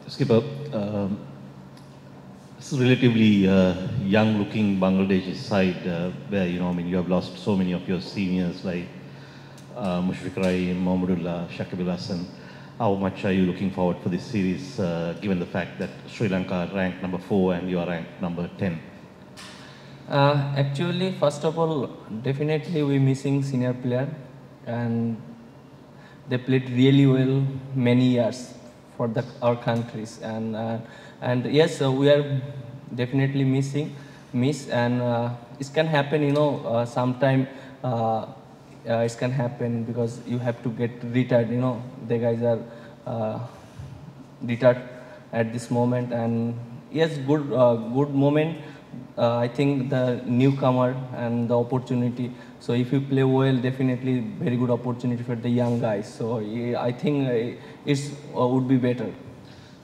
Skipper, it's a relatively young-looking Bangladeshi side where, I mean, you have lost so many of your seniors like Mushfiq Rahim, Mahmudullah, Shakib Al Hassan. How much are you looking forward for this series, given the fact that Sri Lanka ranked number 4 and you are ranked number 10? Actually, first of all, definitely we're missing senior player, and they played really well many years for our countries, and yes, we are definitely miss, and it can happen, sometime. It can happen because you have to get retired. The guys are retired at this moment, and yes, good moment. I think the newcomer and the opportunity. So if you play well, definitely very good opportunity for the young guys. So yeah, I think it's would be better.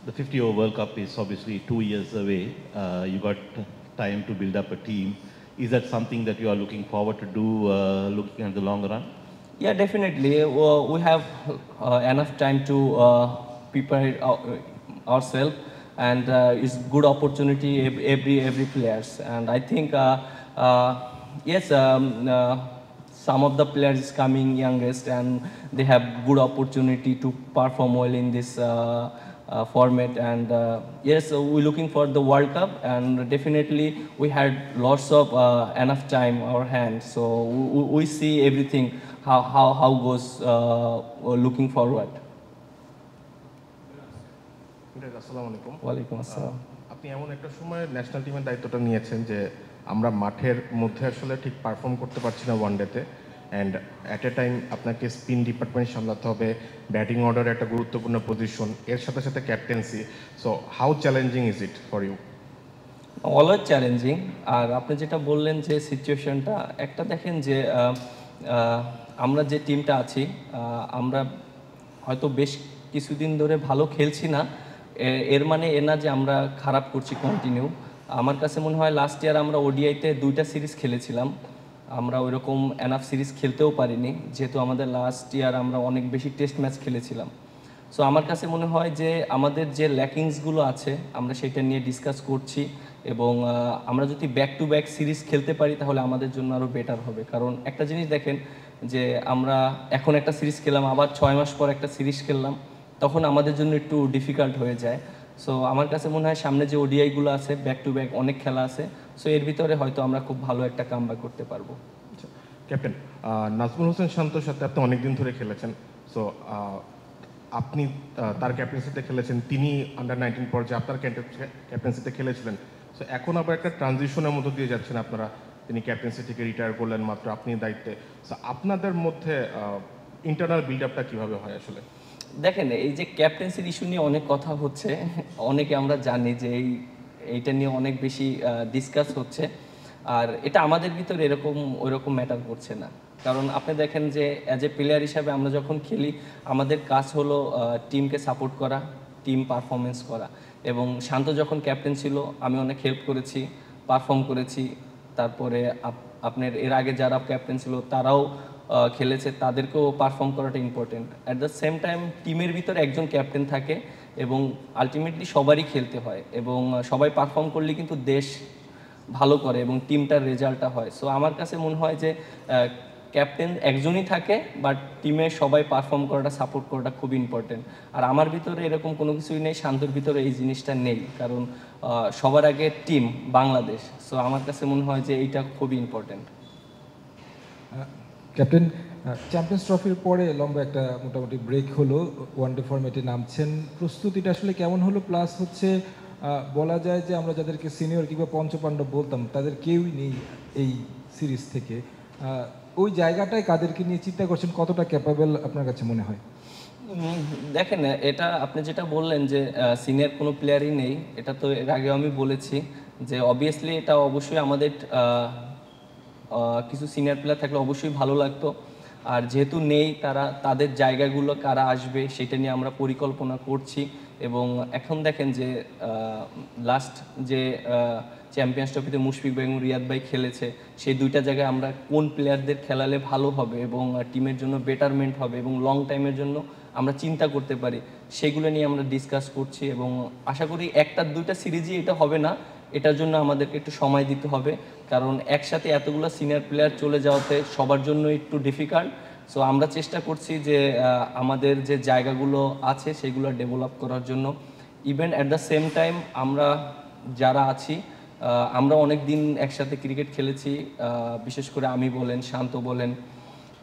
The 50-over World Cup is obviously 2 years away. You got time to build up a team. Is that something that you are looking forward to do, looking at the long run? Yeah, definitely. We have enough time to prepare ourselves, and it's good opportunity every players. And I think yes, some of the players is coming youngest, and they have good opportunity to perform well in this format. And yes, we're looking for the World Cup, and definitely we had lots of enough time our hand. So we see everything how goes looking forward. আসসালামু আলাইকুম। ওয়ালাইকুম আসসালাম। আপনি এমন একটা সময় national টিমের দায়িত্বটা নিয়েছেন যে আমরা মাঠের মধ্যে আসলে ঠিক পারফর্ম করতে পারছি না ওয়ানডেতে, অ্যান্ড অ্যাট এ টাইম আপনাকে স্পিন ডিপার্টমেন্ট সামলাতে হবে, ব্যাটিং অর্ডার একটা গুরুত্বপূর্ণ পজিশন, এর সাথে সাথে captaincy. So how challenging is it for you? Always challenging. আর আপনি যেটা বললেন যে সিচুয়েশনটা, একটা দেখেন যে আমরা যে টিমটা আছি, আমরা হয়তো বেশ কিছুদিন ধরে ভালো খেলছি না, এর মানে এ না যে আমরা খারাপ করছি কন্টিনিউ। আমার কাছে মনে হয় লাস্ট ইয়ার আমরা ওডিআইতে 2টা সিরিজ খেলেছিলাম, আমরা ওইরকম এনাফ সিরিজ খেলতেও পারিনি, যেহেতু আমাদের লাস্ট ইয়ার আমরা অনেক বেশি টেস্ট ম্যাচ খেলেছিলাম। সো আমার কাছে মনে হয় যে আমাদের যে ল্যাকিংসগুলো আছে আমরা সেটা নিয়ে ডিসকাস করছি, এবং আমরা যদি ব্যাক টু ব্যাক সিরিজ খেলতে পারি তাহলে আমাদের জন্য আরও বেটার হবে। কারণ একটা জিনিস দেখেন যে আমরা এখন একটা সিরিজ খেললাম, আবার 6 মাস পর একটা সিরিজ খেললাম, তখন আমাদের জন্য একটু ডিফিকাল্ট হয়ে যায়। সো আমার কাছে মনে হয় সামনে যে ওডিআইগুলো আছে ব্যাক টু ব্যাক অনেক খেলা আছে, সো এর ভিতরে হয়তো আমরা খুব ভালো একটা কামব্যাক করতে পারবো। ক্যাপ্টেন নাজমুল হোসেন শান্তর সাথে আপনি অনেকদিন ধরে খেলেছেন, সো আপনি তার ক্যাপ্টেন্সিতে খেলেছেন, তিনি আন্ডার-19 পর্যায়ে আপনার ক্যাপ্টেন্সিতে খেলেছিলেন। সো এখন আবার একটা ট্রানজিশনের মধ্য দিয়ে যাচ্ছেন আপনারা, তিনি ক্যাপ্টেন্সি থেকে রিটায়ার করলেন মাত্র, আপনি দায়িত্বে। সো আপনাদের মধ্যে ইন্টারনাল বিল্ড আপটা কীভাবে হয় আসলে? দেখেন, এই যে ক্যাপ্টেন্সির ইস্যু নিয়ে অনেক কথা হচ্ছে, অনেকে আমরা জানি যে এইটা নিয়ে অনেক বেশি ডিসকাস হচ্ছে, আর এটা আমাদের ভিতরে ওইরকম ম্যাটার করছে না। কারণ আপনি দেখেন যে অ্যাজ এ প্লেয়ার হিসাবে আমরা যখন খেলি আমাদের কাজ হলো টিমকে সাপোর্ট করা, টিম পারফরমেন্স করা। এবং শান্ত যখন ক্যাপ্টেন ছিল আমি অনেক হেল্প করেছি, পারফর্ম করেছি। তারপরে আপনার এর আগে যারা ক্যাপ্টেন ছিল তারাও খেলেছে, তাদেরকেও পারফর্ম করাটা important. At the same time টিমের ভিতরে একজন ক্যাপ্টেন থাকে, এবং আলটিমেটলি সবারই খেলতে হয়, এবং সবাই পারফর্ম করলে কিন্তু দেশ ভালো করে এবং টিমটার রেজাল্টটা হয়। সো আমার কাছে মনে হয় যে ক্যাপ্টেন একজনই থাকে, বাট টিমে সবাই পারফর্ম করাটা, সাপোর্ট করাটা খুব ইম্পর্টেন্ট। আর আমার ভিতরে এরকম কোনো কিছুই নেই, শান্তর ভিতরে এই জিনিসটা নেই, কারণ সবার আগে টিম বাংলাদেশ। সো আমার কাছে মনে হয় যে এইটা খুবই ইম্পর্টেন্ট। ক্যাপ্টেন, চ্যাম্পিয়ন্স ট্রফির পরে লম্বা একটা মোটামুটি ব্রেক হলো, ওয়ানডে ফরম্যাটে নামছেন, প্রস্তুতিটা আসলে কেমন হলো? প্লাস হচ্ছে বলা যায় যে আমরা যাদেরকে সিনিয়র কিংবা পঞ্চপাণ্ডব বলতাম তাদের কেউই নেই এই সিরিজ থেকে, ওই জায়গাটায় কাদেরকে নিয়ে চিন্তা করছেন, কতটা ক্যাপাবল আপনার কাছে মনে হয়? দেখেন, এটা আপনি যেটা বললেন যে সিনিয়র কোনো প্লেয়ারই নেই, এটা তো এর আগেও আমি বলেছি যে অবভিয়াসলি এটা অবশ্যই আমাদের কিছু সিনিয়র প্লেয়ার থাকলে অবশ্যই ভালো লাগতো। আর যেহেতু নেই, তাদের জায়গাগুলো কারা আসবে সেটা নিয়ে আমরা পরিকল্পনা করছি, এবং এখন দেখেন যে লাস্ট যে চ্যাম্পিয়ন্স ট্রফিতে মুশফিক ভাই এবং রিয়াদ ভাই খেলেছে, সেই দুইটা জায়গায় আমরা কোন প্লেয়ারদের খেলালে ভালো হবে এবং টিমের জন্য বেটারমেন্ট হবে এবং লং টাইমের জন্য আমরা চিন্তা করতে পারি, সেগুলো নিয়ে আমরা ডিসকাস করছি। এবং আশা করি একটা দুইটা সিরিজই এটা হবে না, এটার জন্য আমাদেরকে একটু সময় দিতে হবে, কারণ একসাথে এতগুলো সিনিয়র প্লেয়ার চলে যাওয়াতে সবার জন্য একটু ডিফিকাল্ট। সো আমরা চেষ্টা করছি যে আমাদের যে জায়গাগুলো আছে সেগুলো ডেভেলপ করার জন্য। Even at the same time আমরা যারা আছি আমরা অনেক দিন একসাথে ক্রিকেট খেলেছি, বিশেষ করে আমি বলেন, শান্ত বলেন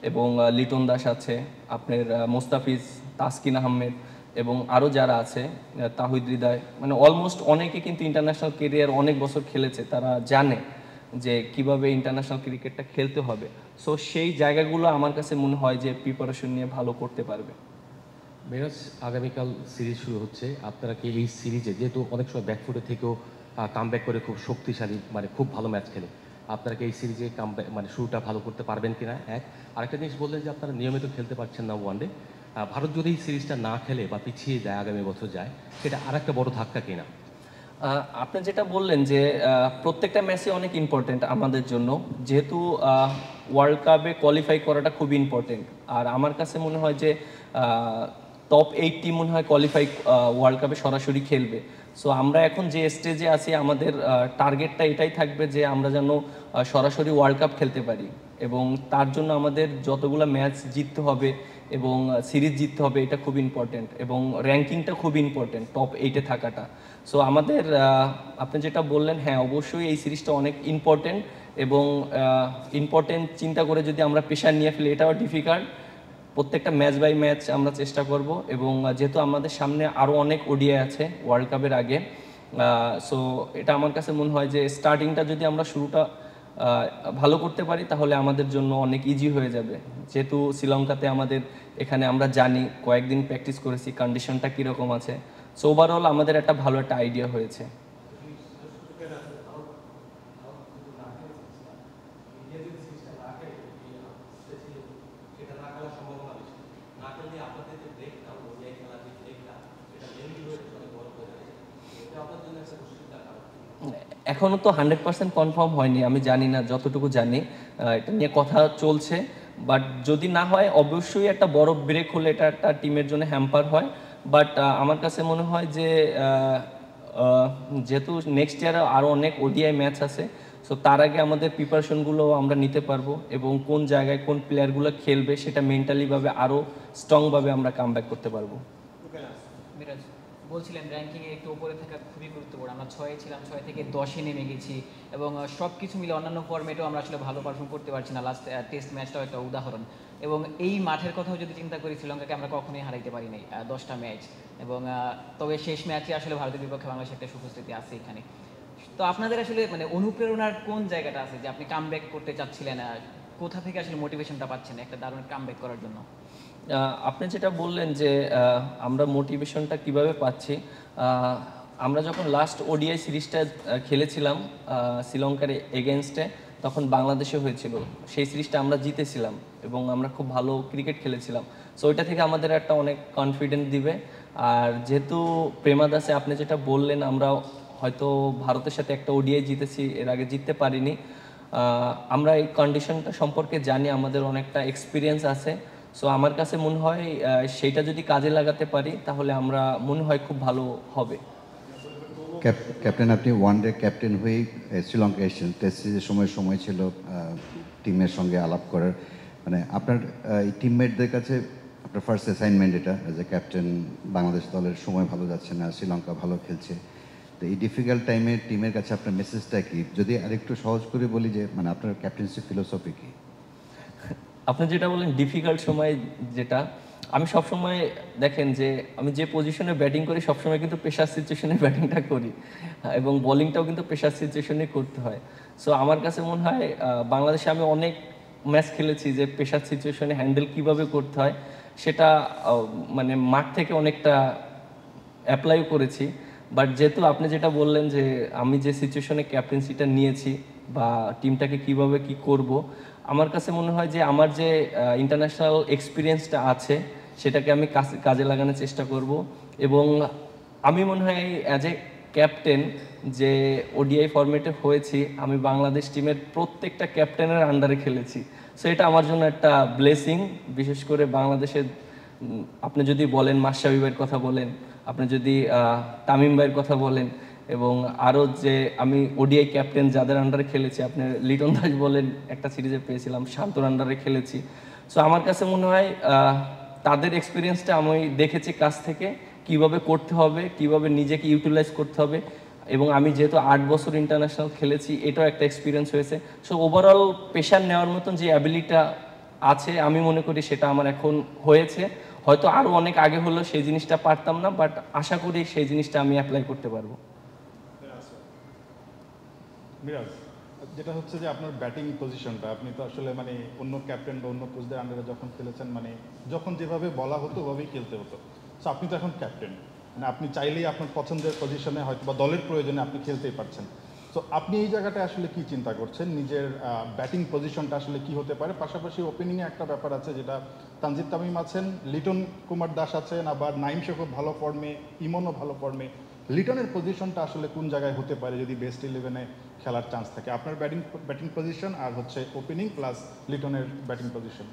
এবং লিটন দাস আছে, আপনার মোস্তাফিজ, তাসকিন আহমেদ এবং আরও যারা আছে, তাহিদ হৃদয়, মানে অলমোস্ট অনেকে কিন্তু ইন্টারন্যাশনাল কেরিয়ার অনেক বছর খেলেছে, তারা জানে যে কিভাবে ইন্টারন্যাশনাল ক্রিকেটটা খেলতে হবে। সো সেই জায়গাগুলো আমার কাছে মনে হয় যে প্রিপারেশন নিয়ে ভালো করতে পারবে। মিরাজ, আগামীকাল সিরিজ শুরু হচ্ছে, আপনারা কি এই সিরিজে, যেহেতু অনেক সময় ব্যাকফুটে থেকেও কামব্যাক করে খুব শক্তিশালী, মানে খুব ভালো ম্যাচ খেলে, আপনারা কি এই সিরিজে কামব্যাক মানে শুরুটা ভালো করতে পারবেন কিনা? এক, আরেকটা জিনিস বললেন যে আপনারা নিয়মিত খেলতে পারছেন না ওয়ানডে, ভারত যদি এই সিরিজটা না খেলে বা পিছিয়ে যায়, আগামী বছর যায়, সেটা আরেকটা বড় ধাক্কা কিনা? আপনি যেটা বললেন যে প্রত্যেকটা ম্যাচই অনেক ইম্পর্টেন্ট আমাদের জন্য, যেহেতু ওয়ার্ল্ড কাপে কোয়ালিফাই করাটা খুব ইম্পর্টেন্ট। আর আমার কাছে মনে হয় যে টপ 8 টিম মনে হয় কোয়ালিফাই ওয়ার্ল্ড কাপে সরাসরি খেলবে। সো আমরা এখন যে স্টেজে আছি, আমাদের টার্গেটটা এটাই থাকবে যে আমরা যেন সরাসরি ওয়ার্ল্ড কাপ খেলতে পারি, এবং তার জন্য আমাদের যতগুলো ম্যাচ জিততে হবে এবং সিরিজ জিততে হবে, এটা খুব ইম্পর্টেন্ট, এবং র্যাঙ্কিংটা খুব ইম্পর্টেন্ট, টপ 8-এ থাকাটা। সো আমাদের আপনি যেটা বললেন, হ্যাঁ অবশ্যই এই সিরিজটা অনেক ইম্পর্টেন্ট, এবং ইম্পর্টেন্ট চিন্তা করে যদি আমরা প্রেশার নিয়ে ফেলি এটাও ডিফিকাল্ট। প্রত্যেকটা ম্যাচ বাই ম্যাচ আমরা চেষ্টা করব, এবং যেহেতু আমাদের সামনে আরও অনেক ওডিআই আছে ওয়ার্ল্ড কাপের আগে, সো এটা আমার কাছে মনে হয় যে স্টার্টিংটা যদি আমরা শুরুটা ভালো করতে পারি তাহলে আমাদের জন্য অনেক ইজি হয়ে যাবে। যেহেতু শ্রীলঙ্কাতে আমাদের এখানে আমরা জানি, কয়েকদিন প্র্যাকটিস করেছি, কন্ডিশনটা কীরকম আছে, সো ওভারঅল আমাদের একটা ভালো একটা আইডিয়া হয়েছে। এখনও তো 100% কনফার্ম হয়নি, আমি জানি না, যতটুকু জানি এটা নিয়ে কথা চলছে। বাট যদি না হয় অবশ্যই একটা বড় ব্রেক হলে এটা একটা টিমের জন্য হ্যাম্পার হয়। বাট আমার কাছে মনে হয় যে যেহেতু নেক্সট ইয়ারে আরও অনেক ওডিআই ম্যাচ আছে, সো তার আগে আমাদের প্রিপারেশনগুলো আমরা নিতে পারবো, এবং কোন জায়গায় কোন প্লেয়ারগুলো খেলবে সেটা মেন্টালিভাবে আরও স্ট্রংভাবে আমরা কামব্যাক করতে পারবো। মিরাজ, বলছিলেন র্যাঙ্কিংয়ে একটু উপরে থাকা খুবই গুরুত্বপূর্ণ। আমরা 6-এ ছিলাম, 6 থেকে 10-এ নেমে গেছি, এবং সব কিছু মিলে অন্যান্য ফর্মেটেও আমরা আসলে ভালো পারফর্ম করতে পারছি না। লাস্ট টেস্ট ম্যাচটাও একটা উদাহরণ। এবং এই মাঠের কথাও যদি চিন্তা করি, শ্রীলঙ্কাকে আমরা কখনোই হারাইতে পারি নাই 10টা ম্যাচ, এবং তবে শেষ ম্যাচে আসলে ভারতের বিপক্ষে বাংলাদেশের একটা সুপ্রস্তুতি আছে এখানে। তো আপনাদের আসলে মানে অনুপ্রেরণার কোন জায়গাটা আছে যে আপনি কামব্যাক করতে চাচ্ছিলেন, কোথা থেকে আসলে মোটিভেশনটা পাচ্ছেন একটা দারুণ কামব্যাক করার জন্য? আপনি যেটা বললেন যে আমরা মোটিভেশনটা কিভাবে পাচ্ছি, আমরা যখন লাস্ট ওডিআই সিরিজটা খেলেছিলাম শ্রীলঙ্কার এগেনস্টে, তখন বাংলাদেশে হয়েছিল, সেই সিরিজটা আমরা জিতেছিলাম এবং আমরা খুব ভালো ক্রিকেট খেলেছিলাম। সো ওইটা থেকে আমাদের একটা অনেক কনফিডেন্স দিবে। আর যেহেতু প্রেমাদাসে আপনি যেটা বললেন, আমরা হয়তো ভারতের সাথে একটা ওডিআই জিতেছি, এর আগে জিততে পারিনি, আমরা এই কন্ডিশনটা সম্পর্কে জানি, আমাদের অনেকটা এক্সপিরিয়েন্স আছে। সো আমার কাছে মনে হয় সেইটা যদি কাজে লাগাতে পারি তাহলে আমরা মনে হয় খুব ভালো হবে। ক্যাপ্টেন, আপনি ওয়ানডে ক্যাপ্টেন হয়েই শ্রীলঙ্কা এসেছেন, টেস্ট সিরিজের সময় ছিল টিমের সঙ্গে আলাপ করার, মানে আপনার এই টিমমেটদের কাছে আপনার ফার্স্ট অ্যাসাইনমেন্ট এটা অ্যাজ এ ক্যাপ্টেন। বাংলাদেশ দলের সময় ভালো যাচ্ছে না, শ্রীলঙ্কা ভালো খেলছে, তো এই ডিফিকাল্ট টাইমে টিমের কাছে আপনার মেসেজটা কি? যদি আরেকটু সহজ করে বলি যে মানে আপনার ক্যাপ্টেন্সি ফিলোসফি কি? আপনি যেটা বলেন ডিফিকাল্ট সময়, যেটা আমি সবসময় দেখেন যে আমি যে পজিশনে ব্যাটিং করি সবসময় কিন্তু প্রেশার সিচুয়েশনে ব্যাটিংটা করি, এবং বোলিংটাও কিন্তু প্রেশার সিচুয়েশনে করতে হয়। সো আমার কাছে মনে হয় বাংলাদেশে আমি অনেক ম্যাচ খেলেছি যে প্রেশার সিচুয়েশনে হ্যান্ডেল কিভাবে করতে হয় সেটা মানে মাঠ থেকে অনেকটা অ্যাপ্লাইও করেছি। বাট যেহেতু আপনি যেটা বললেন যে আমি যে সিচুয়েশনে ক্যাপ্টেন্সিটা নিয়েছি বা টিমটাকে কিভাবে কি করব, আমার কাছে মনে হয় যে আমার যে ইন্টারন্যাশনাল এক্সপিরিয়েন্সটা আছে সেটাকে আমি কাজে লাগানোর চেষ্টা করব, এবং আমি মনে হয় অ্যাজ এ ক্যাপ্টেন যে ওডিআই ফরম্যাটে হয়েছি, আমি বাংলাদেশ টিমের প্রত্যেকটা ক্যাপ্টেনের আন্ডারে খেলেছি। সো এটা আমার জন্য একটা ব্লেসিং। বিশেষ করে বাংলাদেশের আপনি যদি বলেন মাশরাফি ভাইয়ের কথা বলেন, আপনি যদি তামিম ভাইয়ের কথা বলেন, এবং আরও যে আমি ওডিআই ক্যাপ্টেন যাদের আন্ডারে খেলেছি, আপনি লিটন দাস বলেন একটা সিরিজে পেয়েছিলাম, শান্তর আন্ডারে খেলেছি। সো আমার কাছে মনে হয় তাদের এক্সপিরিয়েন্সটা আমি দেখেছি কাছ থেকে, কিভাবে করতে হবে, কিভাবে নিজেকে ইউটিলাইজ করতে হবে। এবং আমি যেহেতু 8 বছর ইন্টারন্যাশনাল খেলেছি, এটাও একটা এক্সপিরিয়েন্স হয়েছে। সো ওভারঅল প্রেশার নেওয়ার মতন যে অ্যাবিলিটিটা আছে, আমি মনে করি সেটা আমার এখন হয়েছে। হয়তো আরও অনেক আগে হলেও সেই জিনিসটা পারতাম না, বাট আশা করি সেই জিনিসটা আমি অ্যাপ্লাই করতে পারবো। মিরাজ, যেটা হচ্ছে যে আপনার ব্যাটিং পজিশনটা, আপনি তো আসলে মানে অন্য ক্যাপ্টেন বা অন্য কোচদের আন্ডারে যখন খেলেছেন, মানে যখন যেভাবে বলা হতো ওভাবেই খেলতে হতো। সো আপনি তো এখন ক্যাপ্টেন, মানে আপনি চাইলেই আপনার পছন্দের পজিশনে হয়তো বা দলের প্রয়োজনে আপনি খেলতেই পারছেন। সো আপনি এই জায়গাটায় আসলে কি চিন্তা করছেন, নিজের ব্যাটিং পজিশনটা আসলে কি হতে পারে? পাশাপাশি ওপেনিংয়ে একটা ব্যাপার আছে, যেটা তানজিদ তামিম আছেন, লিটন কুমার দাস আছেন, আবার নাইম শেখও ভালো ফর্মে, ইমনও ভালো ফর্মে। লিটনের পজিশনটা আসলে কোন জায়গায় হতে পারে যদি বেস্ট 11-এ খেলার চান্স থাকে? আপনার ব্যাটিং পজিশন আর হচ্ছে ওপেনিং প্লাস লিটনের ব্যাটিং পজিশন।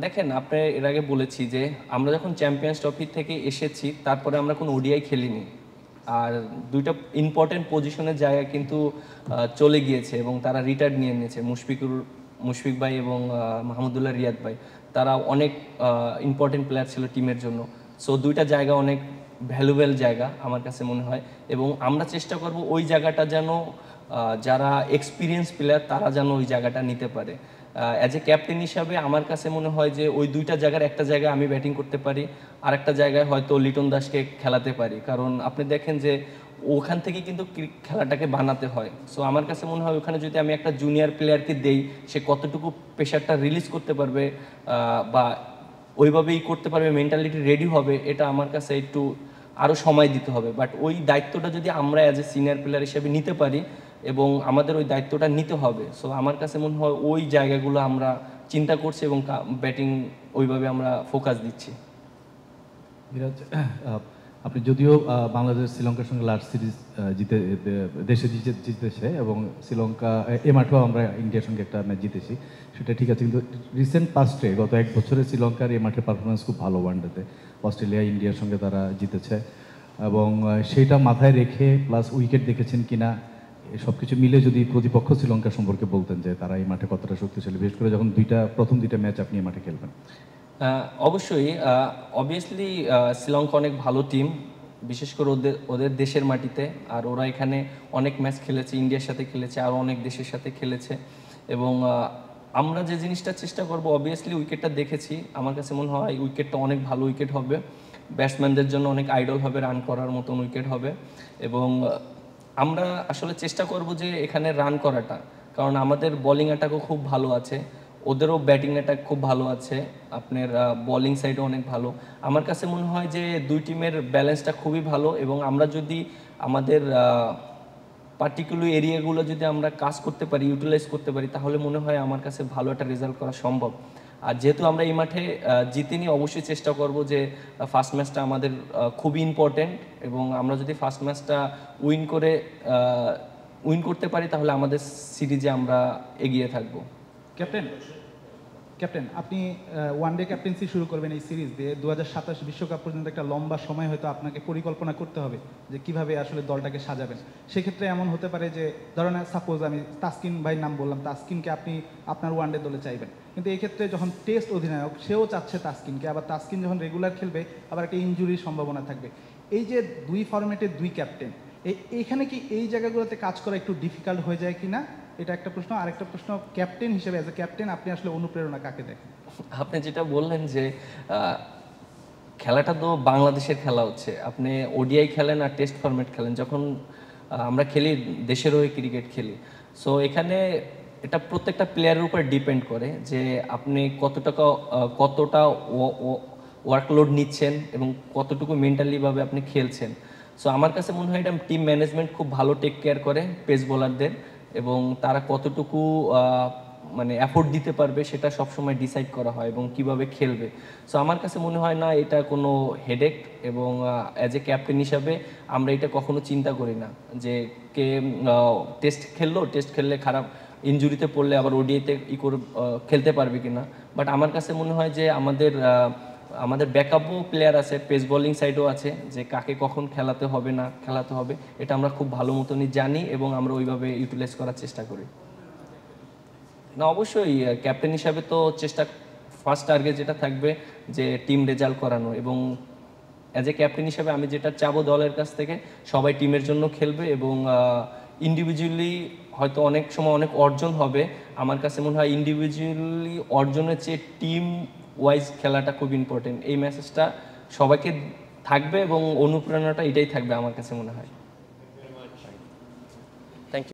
দেখেন, আপনি এর আগে বলেছি যে আমরা যখন চ্যাম্পিয়ন্স ট্রফি থেকে এসেছি, তারপরে আমরা কোনো ওডিআই খেলিনি। আর দুইটা ইম্পর্টেন্ট পজিশনের জায়গায় কিন্তু চলে গিয়েছে এবং তারা রিটায়ার্ড নিয়ে নিয়েছে। মুশফিক ভাই এবং মাহমুদুল্লাহ রিয়াদ ভাই, তারা অনেক ইম্পর্টেন্ট প্লেয়ার ছিল টিমের জন্য। সো দুইটা জায়গা অনেক ভ্যালুয়েবল জায়গা আমার কাছে মনে হয়, এবং আমরা চেষ্টা করব ওই জায়গাটা যেন যারা এক্সপিরিয়েন্স প্লেয়ার তারা যেন ওই জায়গাটা নিতে পারে। অ্যাজ এ ক্যাপ্টেন হিসাবে আমার কাছে মনে হয় যে ওই দুইটা জায়গার একটা জায়গায় আমি ব্যাটিং করতে পারি, আর একটা জায়গায় হয়তো লিটন দাসকে খেলাতে পারি। কারণ আপনি দেখেন যে ওখান থেকে কিন্তু খেলাটাকে বানাতে হয়। সো আমার কাছে মনে হয় ওখানে যদি আমি একটা জুনিয়র প্লেয়ারকে দেই, সে কতটুকু প্রেশারটা রিলিজ করতে পারবে বা ওইভাবেই করতে পারবে, মেন্টালিটি রেডি হবে, এটা আমার কাছে একটু আরও সময় দিতে হবে। বাট ওই দায়িত্বটা যদি আমরা অ্যাজ এ সিনিয়র প্লেয়ার হিসেবে নিতে পারি, এবং আমাদের ওই দায়িত্বটা নিতে হবে। সো আমার কাছে মনে হয় ওই জায়গাগুলো আমরা চিন্তা করছি এবং ব্যাটিং ওইভাবে আমরা ফোকাস দিচ্ছি। মিরাজ, আপনি যদিও বাংলাদেশ শ্রীলঙ্কার সঙ্গে লাস্ট সিরিজ জিতেছে এবং শ্রীলঙ্কা এ মাঠেও আমরা ইন্ডিয়ার সঙ্গে একটা ম্যাচ জিতেছি, সেটা ঠিক আছে। কিন্তু রিসেন্ট পাস্টে গত 1 বছরে শ্রীলঙ্কার এ মাঠের পারফরমেন্স খুব ভালো। ওয়ানডেতে অস্ট্রেলিয়া, ইন্ডিয়ার সঙ্গে তারা জিতেছে, এবং সেইটা মাথায় রেখে প্লাস উইকেট দেখেছেন কিনা, সব কিছু মিলে যদি প্রতিপক্ষ শ্রীলঙ্কা সম্পর্কে বলতেন যে তারা এই মাঠে কতটা শক্তিশালী, বিশেষ করে যখন প্রথম দুইটা ম্যাচ আপনি এই মাঠে খেলবেন। অবশ্যই, অবভিয়াসলি শ্রীলঙ্কা অনেক ভালো টিম, বিশেষ করে ওদের দেশের মাটিতে। আর ওরা এখানে অনেক ম্যাচ খেলেছে, ইন্ডিয়ার সাথে খেলেছে, আরও অনেক দেশের সাথে খেলেছে। এবং আমরা যে জিনিসটা চেষ্টা করবো, অবভিয়াসলি উইকেটটা দেখেছি, আমার কাছে মনে হয় উইকেটটা অনেক ভালো উইকেট হবে, ব্যাটসম্যানদের জন্য অনেক আইডল হবে, রান করার মতন উইকেট হবে। এবং আমরা আসলে চেষ্টা করব যে এখানে রান করাটা, কারণ আমাদের বোলিং অ্যাটাকও খুব ভালো আছে, ওদেরও ব্যাটিং অ্যাটাক খুব ভালো আছে, আপনার বোলিং সাইডও অনেক ভালো। আমার কাছে মনে হয় যে দুই টিমের ব্যালেন্সটা খুবই ভালো, এবং আমরা যদি আমাদের পার্টিকুলার এরিয়াগুলো যদি আমরা কাজ করতে পারি, ইউটিলাইজ করতে পারি, তাহলে মনে হয় আমার কাছে ভালো একটা রেজাল্ট করা সম্ভব। আর যেহেতু আমরা এই মাঠে জিতিনি, অবশ্যই চেষ্টা করব যে ফার্স্ট ম্যাচটা আমাদের খুবই ইম্পর্টেন্ট, এবং আমরা যদি ফার্স্ট ম্যাচটা উইন করতে পারি, তাহলে আমাদের সিরিজে আমরা এগিয়ে থাকবো। ক্যাপ্টেন, আপনি ওয়ানডে ক্যাপ্টেন্সি শুরু করবেন এই সিরিজ দিয়ে। 2027 বিশ্বকাপ পর্যন্ত একটা লম্বা সময় হয়তো আপনাকে পরিকল্পনা করতে হবে যে কিভাবে আসলে দলটাকে সাজাবেন। সেক্ষেত্রে এমন হতে পারে যে ধরেন সাপোজ আমি তাসকিন ভাইয়ের নাম বললাম, তাসকিনকে আপনি আপনার ওয়ানডে দলে চাইবেন, কিন্তু এই ক্ষেত্রে যখন টেস্ট অধিনায়ক সেও চাচ্ছে তাসকিনকে, আবার তাসকিন যখন রেগুলার খেলবে আবার একটা ইনজুরির সম্ভাবনা থাকবে। এই যে দুই ফরম্যাটের দুই ক্যাপ্টেন, এইখানে কি এই জায়গাগুলোতে কাজ করা একটু ডিফিকাল্ট হয়ে যায় কিনা, এটা একটা প্রশ্ন। আরেকটা প্রশ্ন, ক্যাপ্টেন হিসেবে অ্যাজ এ ক্যাপ্টেন আপনি আসলে অনুপ্রেরণা কাকে দেখেন? আপনি যেটা বললেন যে খেলাটা তো বাংলাদেশের খেলা হচ্ছে, আপনি ওডিআই খেলেন আর টেস্ট ফরম্যাট খেলেন, যখন আমরা খেলি দেশের হয়ে ক্রিকেট খেলি। সো এখানে এটা প্রত্যেকটা প্লেয়ারের উপর ডিপেন্ড করে যে আপনি কতটা ওয়ার্কলোড নিচ্ছেন এবং কতটুকু মেন্টালিভাবে আপনি খেলছেন। সো আমার কাছে মনে হয় এটা টিম ম্যানেজমেন্ট খুব ভালো টেক কেয়ার করে পেস বোলারদের, এবং তারা কতটুকু মানে এফোর্ট দিতে পারবে সেটা সবসময় ডিসাইড করা হয় এবং কিভাবে খেলবে। সো আমার কাছে মনে হয় না এটা কোনো হেডেক, এবং অ্যাজ এ ক্যাপ্টেন হিসাবে আমরা এটা কখনো চিন্তা করি না যে কে টেস্ট খেললে খারাপ ইনজুরিতে পড়লে আবার ওডিআইতে করে খেলতে পারবে কিনা। বাট আমার কাছে মনে হয় যে আমাদের ব্যাকআপও প্লেয়ার আছে, পেস বোলিং সাইডও আছে, যে কাকে কখন খেলাতে হবে না খেলাতে হবে এটা আমরা খুব ভালো মতনই জানি এবং আমরা ওইভাবে ইউটিলাইজ করার চেষ্টা করি। না অবশ্যই ক্যাপ্টেন হিসাবে তো ফার্স্ট টার্গেট যেটা থাকবে যে টিম রেজাল্ট করানো, এবং অ্যাজ এ ক্যাপ্টেন হিসাবে আমি যেটা চাবো দলের কাছ থেকে সবাই টিমের জন্য খেলবে, এবং ইন্ডিভিজুয়ালি হয়তো অনেক সময় অনেক অর্জন হবে। আমার কাছে মনে হয় ইন্ডিভিজুয়ালি অর্জনের চেয়ে টিম ওয়াইজ খেলাটা খুব ইম্পর্টেন্ট। এই মেসেজটা সবাইকে থাকবে এবং অনুপ্রেরণাটা এটাই থাকবে আমার কাছে মনে হয়।